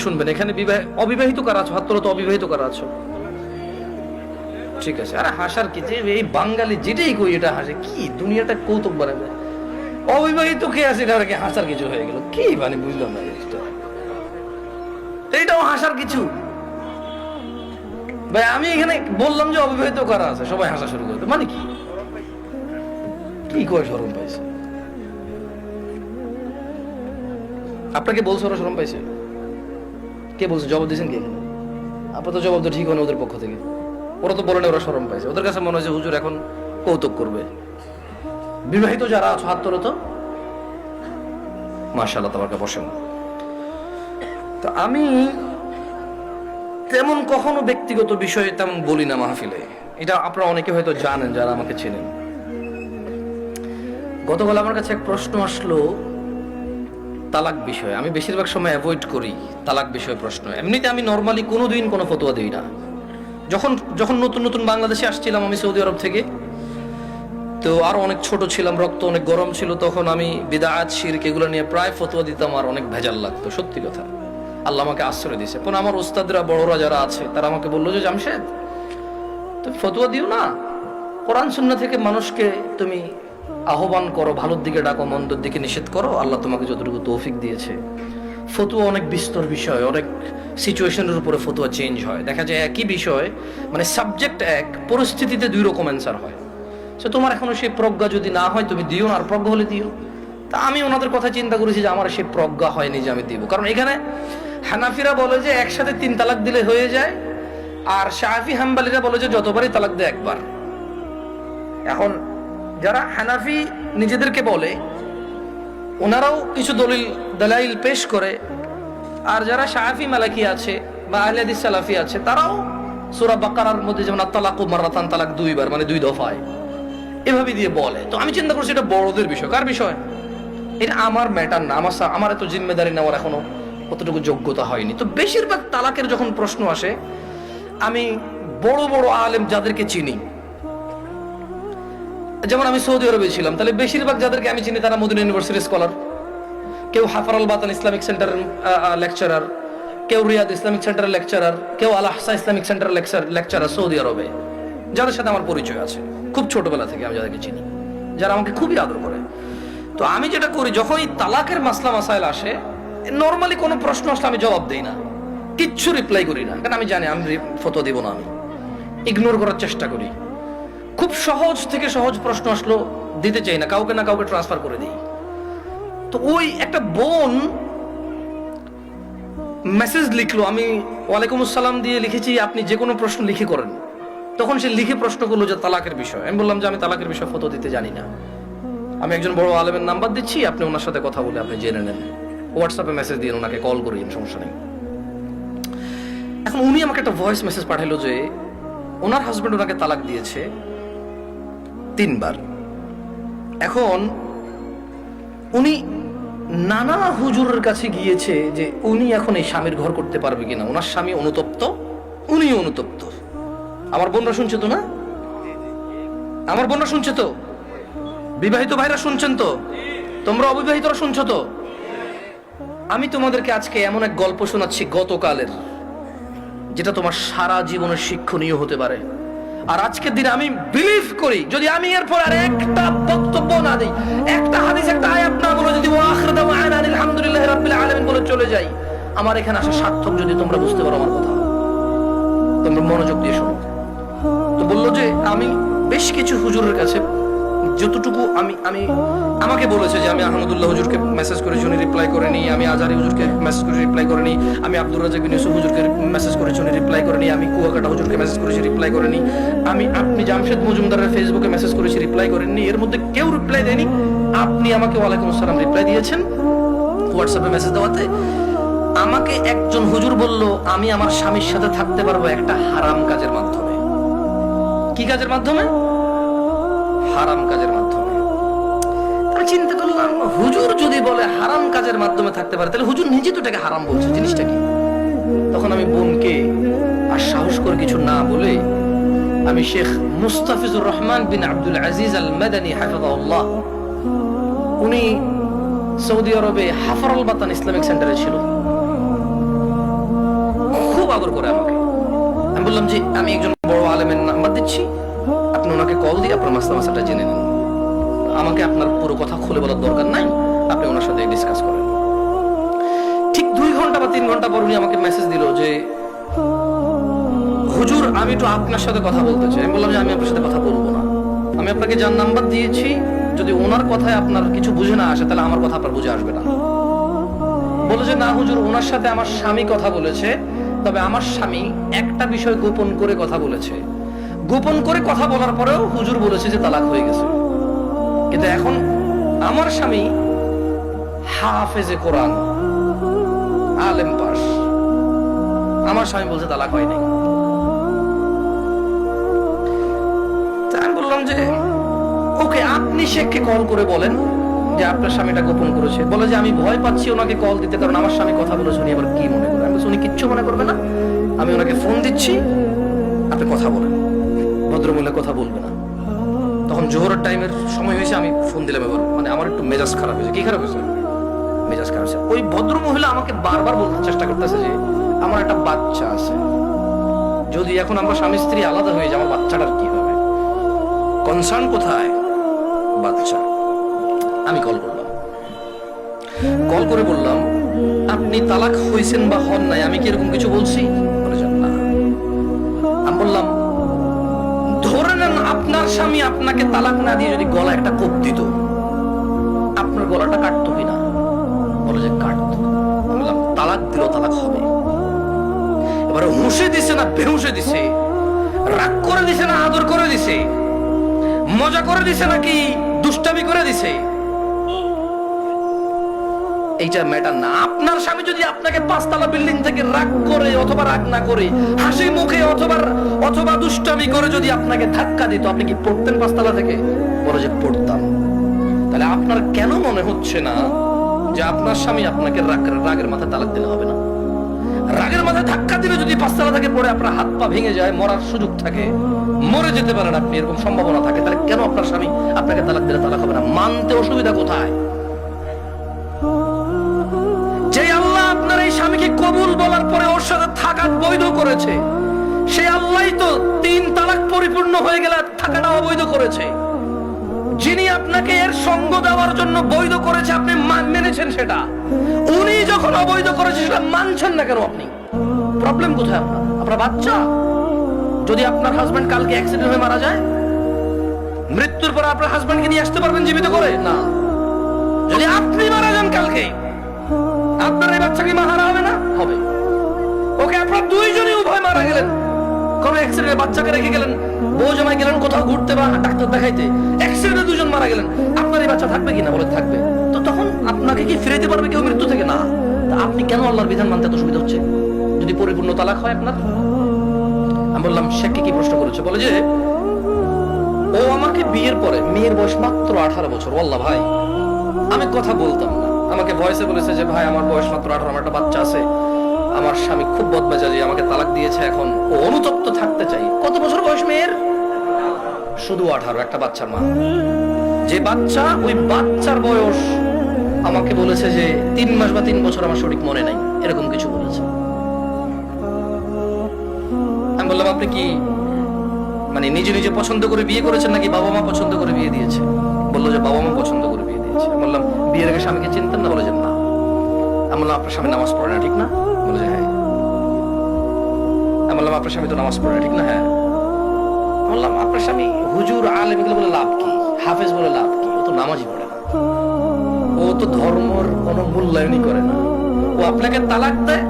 শুনবেন, এখানে অবিবাহিত কারা আছো? হাত তোলো তো, অবিবাহিত কারা আছো? ঠিক আছে। আর হাসার কি, যে এই বাঙালি যেটাই কই এটা হাসে, কি দুনিয়াটা কৌতুক বানাবে। অবিবাহিত কে আছে এটা কি হাসার কিছু হয়ে গেল? কি মানে বুঝলাম না জিনিসটা। এইটাও হাসার কিছু? ভাই আমি এখানে বললাম যে অবিবাহিত কারা আছে, সবাই হাসা শুরু করতে, মানে কি? কি কয় শরম পাইছে? আপনাকে বলছে ওরা শরম পাইছে? কে বলছে? জবাব দিয়েছেন কে? আপনার তো জবাব তো ঠিক হয় না ওদের পক্ষ থেকে। ওরা তো বলে না ওরা শরম পাইছে, ওদের কাছে মনে হয়েছে হুজুর এখন কৌতুক করবে। বিবাহিত যারা আছো হাত তোলো তো। মাশাআল্লাহ, তাবারকা, বসেন। তো আমি তেমন কখনো ব্যক্তিগত বিষয়ে তেমন বলি না মাহফিলে, এটা আপনারা অনেকে হয়তো জানেন যারা আমাকে চেনেন। গতকাল আমার কাছে এক প্রশ্ন আসলো তালাক বিষয়ে। আমি বেশিরভাগ সময় অ্যাভয়েড করি তালাক বিষয়ে প্রশ্ন। এমনিতে আমি নর্মালি কোনোদিন কোনো ফতোয়া দিই না। যখন নতুন নতুন বাংলাদেশে আসছিলাম আমি সৌদি আরব থেকে, তো আরো অনেক ছোট ছিলাম, রক্ত অনেক গরম ছিল, তখন আমি বিদআত শিরক এগুলো নিয়ে প্রায় ফতোয়া দিতাম, আর অনেক ভেজাল লাগতো, সত্যি কথা। আল্লাহ আমাকে আশ্রয় দিয়েছে। এখন আমার ওস্তাদরা বড়রা যারা আছে তারা আমাকে বললো যে জামশেদ তুমি ফতোয়া দিও না, কোরআন সুন্নাহ থেকে মানুষকে তুমি আহ্বান করো, ভালোর দিকে ডাকো, মন্দের দিকে নিষেধ করো, আল্লাহ তোমাকে যতটুকু তৌফিক দিয়েছে। ফতোয়া অনেক বিস্তর বিষয়, অনেক সিচুয়েশনের উপরে ফতোয়া চেঞ্জ হয়। দেখা যায় একই বিষয়, মানে সাবজেক্ট এক, পরিস্থিতিতে দুই রকম অ্যান্সার হয়। সে তোমার এখনো সেই প্রজ্ঞা যদি না হয় তুমি দিও না, আর প্রজ্ঞা হলে দিও। তা আমি ওনাদের কথা চিন্তা করেছি যে আমার সেই প্রজ্ঞা হয়নি যে আমি দিব। কারণ এখানে হানাফিরা বলে যে একসাথে 3 তালাক দিলে হয়ে যায়, আর শাফি হাম্বলিরা বলে যে যতবারই তালাক দেয় একবার। এখন যারা হানাফি নিজেদেরকে বলে ওনারাও কিছু দলাইল পেশ করে, আর যারা শাফি মালাকি আছে বা আহলে হাদিস সালাফি আছে তারাও সূরা বাকারার মধ্যে যেমন আত-তালাকু মাররাতান, তালাক 2 বার, মানে 2 দফায়, এভাবে দিয়ে বলে। তো আমি চিন্তা করছি এটা বড়দের বিষয়। কার বিষয়? এটা আমার ম্যাটার না, আমার এত জিম্মেদারি নেওয়ার এখনো কতটুকু যোগ্যতা হয়নি। তো বেশিরভাগ তালাকের যখন প্রশ্ন আসে, আমি বড় বড় আলেম যাদেরকে চিনি, যেমন আমি সৌদি আরবে ছিলাম, তাহলে বেশিরভাগ যাদেরকে আমি চিনি তারা মদিনা ইউনিভার্সিটির স্কলার, কেউ হাফার আল বাতান ইসলামিক সেন্টারের লেকচারার, কেউ রিয়াদ ইসলামিক সেন্টারের লেকচারার, কেউ আল আহসা ইসলামিক সেন্টারের লেকচারার সৌদি আরবে, যাদের সাথে আমার পরিচয় আছে খুব ছোটবেলা থেকে, আমি যাদেরকে চিনি, যারা আমাকে খুবই আদর করে। তো আমি যেটা করি, যখনই তালাকের মাসলা মাসাইল আসে, নর্মালি কোনো প্রশ্ন আসলে আমি জবাব দিই না, কিচ্ছু রিপ্লাই করি না, কারণ আমি জানি আমি ফতোয়া দিব না, আমি ইগনোর করার চেষ্টা করি। খুব সহজ থেকে সহজ প্রশ্ন আসলো দিতে চাই না, কাউকে না কাউকে ট্রান্সফার করে দিই। তো ওই একটা বোন মেসেজ লিখলো, আমি ওয়ালাইকুম আসসালাম দিয়ে লিখেছি আপনি যে কোনো প্রশ্ন লিখে করেন। তখন সে লিখে প্রশ্ন করলো যে তালাকের বিষয়। আমি বললাম যে আমি তালাকের বিষয়ে ফতোয়া দিতে জানি না, আমি একজন বড় আলেমের নাম্বার দিচ্ছি, আপনি ওনার সাথে কথা বলে আপনি জেনে নেন, হোয়াটসঅ্যাপে মেসেজ দিয়ে ওনাকে কল করিয়েন, সমস্যা নেই। এখন উনি আমাকে একটা ভয়েস মেসেজ পাঠাইলো যে ওনার হাজবেন্ড ওনাকে তালাক দিয়েছে 3 বার। এখন উনি নানা হুজুরের কাছে গিয়েছে যে উনি এখন এই স্বামীর ঘর করতে পারবে কিনা, ওনার স্বামী অনুতপ্ত, উনি অনুতপ্ত। আমার বোনরা শুনছে তো? না, আমার বোনরা শুনছে তো? বিবাহিত ভাইরা শুনছেন তো? তোমরা অবিবাহিতরা শুনছো তো? আমি তোমাদেরকে আজকে এমন এক গল্প শোনাচ্ছি গতকালের, যেটা তোমার সারা জীবনের শিক্ষণীয় হতে পারে। আর আজকের দিনে আমি বিলিভ করি, যদি আমি এরপর আর একটা বক্তব্য না দিই, একটা হাদিস, একটা আয়াত না বলে, যদি ওয়াখির দাওয়ানা আলহামদুলিল্লাহি রাব্বিল আলামিন বলে চলে যাই, আমার এখানে আসা সার্থক। যদি তোমরা বুঝতে পারো আমার কথা, তোমরা মনোযোগ দিয়ে শোনো। তো বললো যে আমি বেশ কিছু হুজুরের কাছে যতটুকু আমাকে বলেছে যে আমি আহমদুল্লাহ হুজুরকে মেসেজ করেছি, উনি রিপ্লাই করেনি, আমি আজহারি হুজুরকে মেসেজ করে রিপ্লাই করেনি, আমি আব্দুর রাজ্জাক বিন ইউসুফ হুজুরকে মেসেজ করেছি, উনি রিপ্লাই করেনি, আমি কুয়াকাটা হুজুরকে মেসেজ করেছি, রিপ্লাই করেনি, আপনি জামশেদ মজুমদারের ফেসবুকে মেসেজ করেছি, রিপ্লাই করেননি, এর মধ্যে কেউ রিপ্লাই দেয়নি। আপনি আমাকে ওয়ালাইকুম আসসালাম রিপ্লাই দিয়েছেন হোয়াটসঅ্যাপে মেসেজ দেওয়াতে। আমাকে একজন হুজুর বলল আমি আমার স্বামীর সাথে থাকতে পারবো একটা হারাম কাজের মাধ্যমে। কি কাজের মাধ্যমে? হারাম কাজের মাধ্যমে। আমি চিন্তা করলাম, হুজুর যদি বলে হারাম কাজের মাধ্যমে থাকতে পারে, তাহলে হুজুর নিজে তো এটাকে হারাম বলছে, জিনিসটা কি? তখন আমি বোনকে আর সাহস করে কিছু না বলে আমি শেখ মুস্তাফিজুর রহমান বিন আব্দুল আজিজ আল মাদানী হাফিজাহুল্লাহ, উনি সৌদি আরবে হাফার আল বাতান ইসলামিক সেন্টারে ছিল, যে আমি একজন বড় আলেমের নাম্বার দিচ্ছি, আপনি ওনাকে কল দিয়ে আপনার মাসাটা জেনে নিন, আমাকে আপনার পুরো কথা খুলে বলার দরকার নাই, আপনি ওনার সাথে ডিসকাস করেন। ঠিক 2 ঘন্টা বা 3 ঘন্টা পর উনি আমাকে মেসেজ দিল যে হুজুর আমি একটু আপনার সাথে কথা বলতে চাই। আমি বললাম যে আমি আপনার সাথে কথা বলবো না, আমি আপনাকে যার নাম্বার দিয়েছি যদি ওনার কথায় আপনার কিছু বুঝে না আসে তাহলে আমার কথা আপনার বুঝে আসবে না। বলে যে না হুজুর, ওনার সাথে আমার স্বামী কথা বলেছে, তবে আমার স্বামী একটা বিষয় গোপন করে কথা বলেছে, গোপন করে কথা বলার পরেও হুজুর বলেছে যে তালাক হয়ে গেছে। কিন্তু এখন আমার স্বামী হাফেজে কোরআন, আলেম পাস, আমার স্বামী বলছে তালাক হয় নাই। আমি বললাম যে ওকে, আপনি শেখকে কল করে বলেন যে আপনার স্বামীটা গোপন করেছে। বলে যে আমি ভয় পাচ্ছি ওনাকে কল দিতে, কারণ আমার স্বামী কথা বলেছে, উনি আবার কি মনে করে। আমি বলছি উনি কিচ্ছু মনে করবে না, আমি ওনাকে ফোন দিচ্ছি, আপনি কথা বলেন। ভদ্রমহিলা কথা বলবে না। তখন জোহরের টাইমের সময় হয়েছে, আমি ফোন দিলাম। এবার মানে আমার একটু মেজাজ খারাপ হয়েছে। কি খারাপ হয়েছে? মেজাজ খারাপ হয়েছে। ওই ভদ্রমহিলা আমাকে বারবার বলতে চেষ্টা করতেছে যে আমার একটা বাচ্চা আছে, যদি এখন আমরা স্বামী স্ত্রী আলাদা হয়ে যায় আমার বাচ্চাটার কি হবে, কনসার্ন কোথায়? বাচ্চা। আমি কল করলাম, কল করে বললাম আপনি তালাক হয়েছেন বা হন নাই, আমি কি এরকম কিছু বলছি? বলেছেন না। আমি বললাম ধরে নেন আপনার স্বামী আপনাকে তালাক না দিয়ে যদি গলা একটা কোপ দিত, আপনার গলাটা কাটতো কিনা? বলে যে কাটতো। আমি বললাম তালাক দিল, তালাক হবে। এবারে হুঁশে দিছে না বেহুশে দিছে, রাগ করে দিছে না আদর করে দিছে, মজা করে দিছে নাকি দুষ্টামি করে দিছে, এইটা ম্যাটার না। আপনার স্বামী যদি আপনাকে 5 তলা বিল্ডিং থেকে রাগ করে অথবা রাগ না করে হাসি মুখে অথবা দুষ্টামি করে যদি আপনাকে ধাক্কা দিত, আপনি কি পড়তেন 5 তলা থেকে? বলে যে পড়তাম। তাহলে আপনার কেন মনে হচ্ছে না যে আপনার স্বামী আপনাকে রাগের মাথায় তালাক দিলে হবে না? রাগের মাথায় ধাক্কা দিলে যদি 5 তলা থেকে পড়ে আপনার হাত পা ভেঙে যায়, মরার সুযোগ থাকে, মরে যেতে পারেন আপনি, এরকম সম্ভাবনা থাকে, তাহলে কেন আপনার স্বামী আপনাকে তালাক দিলে তালাক হবে না? মানতে অসুবিধা কোথায়? যে আল্লাহ আপনার এই স্বামীকে কবুল বলার পরে ওর সাথে থাকা বৈধ করেছে, সে আল্লাহই তো 3 তালাক পরিপূর্ণ হয়ে গেলে থাকাটা অবৈধ করেছে। যিনি আপনাকে এর সঙ্গ দেওয়ার জন্য বৈধ করেছে, আপনি মেনেছেন সেটা। উনি যখন অবৈধ করেছে সেটা মানছেন না কেন আপনি? প্রবলেম কোথায় আপনার? আপনার বাচ্চা। যদি আপনার হাজবেন্ড কালকে অ্যাক্সিডেন্ট হয়ে মারা যায়, মৃত্যুর পর আপনার হাজবেন্ডকে নিয়ে আসতে পারবেন জীবিত করে? না। যদি আপনি মারা যান কালকে, আপনার এই বাচ্চা কি মারা হবে না? হবে। ওকে, আপনার দুইজনই উভয় মারা গেলেন, কোন অ্যাক্সিডেন্টে বাচ্চাকে রেখে গেলেন, বউ জামাই গেলেন কোথাও ঘুরতে বা ডাক্তার দেখাইতে, অ্যাক্সিডেন্টে 2 জন মারা গেলেন, আপনার এই বাচ্চা থাকবে কিনা? বলে থাকবে। তো তখন আপনাকে কি ফিরাইতে পারবে কেউ মৃত্যু থেকে? না। আপনি কেন আল্লাহর বিধান মানতে এত অসুবিধা হচ্ছে যদি পরিপূর্ণ তালাক হয় আপনার? আমি বললাম শেখকে কি প্রশ্ন করেছে? বলে যে ও আমাকে বিয়ের পরে, মেয়ের বয়স মাত্র 18 বছর, আল্লাহ ভাই আমি কথা বলতাম না, আমাকে ভয়েসে বলেছে যে ভাই আমার বয়স মাত্র 18, আমার একটা বাচ্চা আছে, আমার স্বামী খুব বদমেজাজি, আমাকে তালাক দিয়েছে, এখন ও অনুতপ্ত থাকতে চাই। কত বছর বয়স মেয়ের? শুধু 18, একটা বাচ্চার মা। যে বাচ্চা, ওই বাচ্চার বয়স আমাকে বলেছে যে 3 মাস বা 3 বছর, আমার সঠিক মনে নাই, এরকম কিছু বলেছে। আমি বললাম আপনি কি মানে নিজে নিজে পছন্দ করে বিয়ে করেছেন নাকি বাবা মা পছন্দ করে বিয়ে দিয়েছে? বললো যে বাবা মা পছন্দ করে বিয়ে দিয়েছে। আমি বললাম বিয়ের আগে স্বামীকে চিনতেন না? বলে যে না। আমি বললাম আপনার স্বামী নামাজ পড়ে না, ঠিক না? বলে যে হ্যাঁ। আমি বললাম আপনার স্বামী তো নামাজ পড়ে না, ঠিক না? হ্যাঁ। বললাম আপনার স্বামী হুজুর আলেম এগুলো বলে লাভ কি, হাফেজ বলে লাভ কি? ও তো নামাজই পড়ে না, ও তো ধর্মর কোনো মূল্যায়নই করে না, ও আপনাকে তালাক দেয়